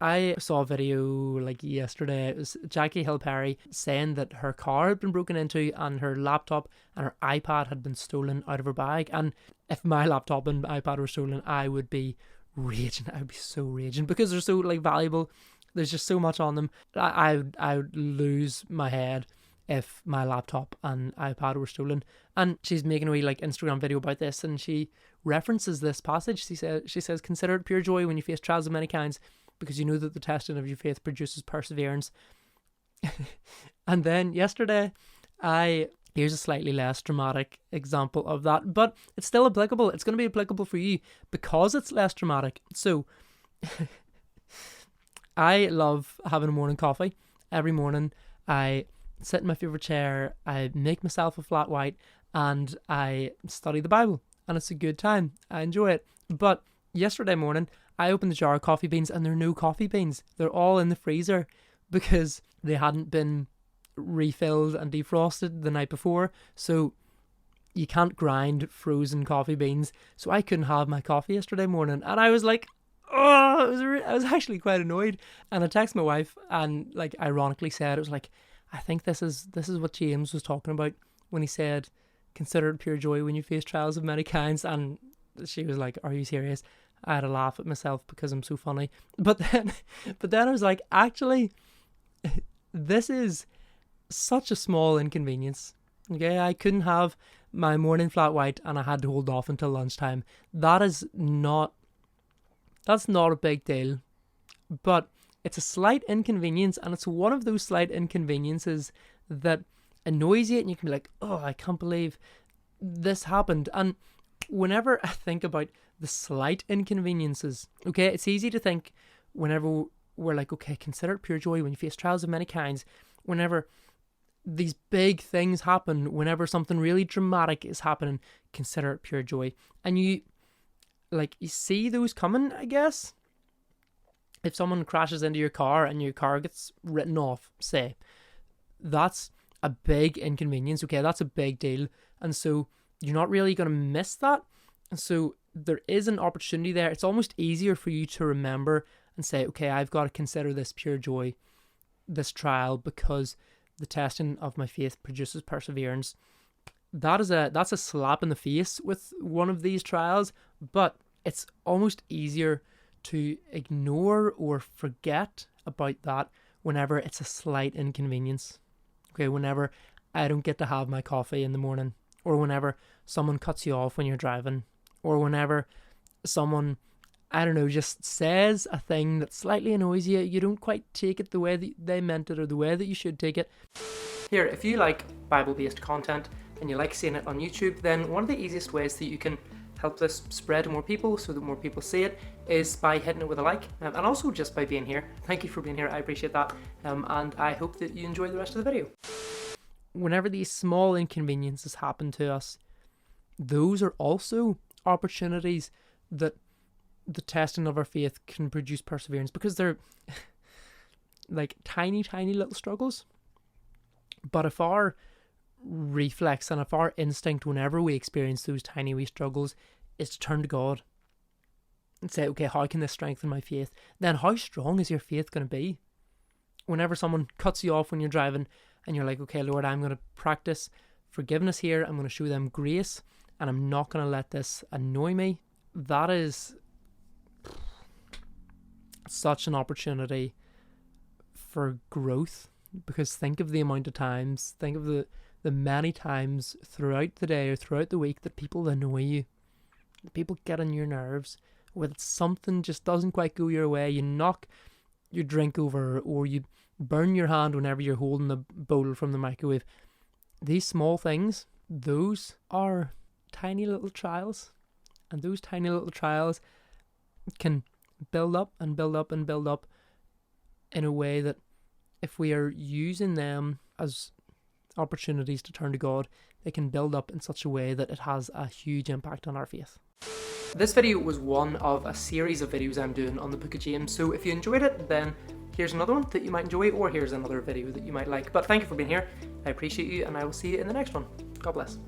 I saw a video like yesterday. It was Jackie Hill Perry saying that her car had been broken into and her laptop and her iPad had been stolen out of her bag. And if my laptop and iPad were stolen, I would be raging. I would be so raging because they're so like valuable. There's just so much on them. I would lose my head if my laptop and iPad were stolen. And she's making a wee like Instagram video about this, and she references this passage. She says, "Consider it pure joy when you face trials of many kinds, because you know that the testing of your faith produces perseverance." And then yesterday, here's a slightly less dramatic example of that, but it's still applicable. It's going to be applicable for you because it's less dramatic. So I love having a morning coffee. Every morning I sit in my favourite chair, I make myself a flat white, and I study the Bible. And it's a good time. I enjoy it. But yesterday morning, I opened the jar of coffee beans and there are no coffee beans. They're all in the freezer because they hadn't been refilled and defrosted the night before. So you can't grind frozen coffee beans. So I couldn't have my coffee yesterday morning. And I was like, oh, I was actually quite annoyed. And I texted my wife and like ironically said, it was like, I think this is what James was talking about when he said, "Consider it pure joy when you face trials of many kinds." And she was like, "Are you serious?" I had a laugh at myself because I'm so funny. But then I was like, actually, this is such a small inconvenience. Okay, I couldn't have my morning flat white and I had to hold off until lunchtime. That's not a big deal. But it's a slight inconvenience, and it's one of those slight inconveniences that annoys you, and you can be like, "Oh, I can't believe this happened." And whenever I think about the slight inconveniences, okay, it's easy to think whenever we're like, okay, consider it pure joy when you face trials of many kinds. Whenever these big things happen, whenever something really dramatic is happening, consider it pure joy. And you see those coming, I guess. If someone crashes into your car and your car gets written off, say, that's a big inconvenience, okay, that's a big deal. And so you're not really going to miss that. And so there is an opportunity there. It's almost easier for you to remember and say, okay, I've got to consider this pure joy, this trial, because the testing of my faith produces perseverance. That's a slap in the face with one of these trials, but it's almost easier to ignore or forget about that whenever it's a slight inconvenience. Okay, whenever I don't get to have my coffee in the morning, or whenever someone cuts you off when you're driving, or whenever someone, I don't know, just says a thing that slightly annoys you, you don't quite take it the way that they meant it or the way that you should take it. Here, if you like Bible-based content and you like seeing it on YouTube, then one of the easiest ways that you can help this spread to more people so that more people see it is by hitting it with a like, and also just by being here. Thank you for being here, I appreciate that, and I hope that you enjoy the rest of the video. Whenever these small inconveniences happen to us, those are also opportunities that the testing of our faith can produce perseverance, because they're like tiny little struggles. But if our reflex and if our instinct whenever we experience those tiny wee struggles is to turn to God and say, okay, how can this strengthen my faith? Then how strong is your faith going to be? Whenever someone cuts you off when you're driving and you're like, okay, Lord, I'm going to practice forgiveness here. I'm going to show them grace and I'm not going to let this annoy me. That is such an opportunity for growth, because think of the amount of times, think of the many times throughout the day or throughout the week that people annoy you, that people get on your nerves, where something just doesn't quite go your way, you knock your drink over or you burn your hand whenever you're holding the bowl from the microwave. These small things, those are tiny little trials, and those tiny little trials can build up and build up and build up in a way that if we are using them as opportunities to turn to God, they can build up in such a way that it has a huge impact on our faith. This video was one of a series of videos I'm doing on the Book of James, so if you enjoyed it, then here's another one that you might enjoy, or here's another video that you might like. But thank you for being here, I appreciate you, and I will see you in the next one. God bless.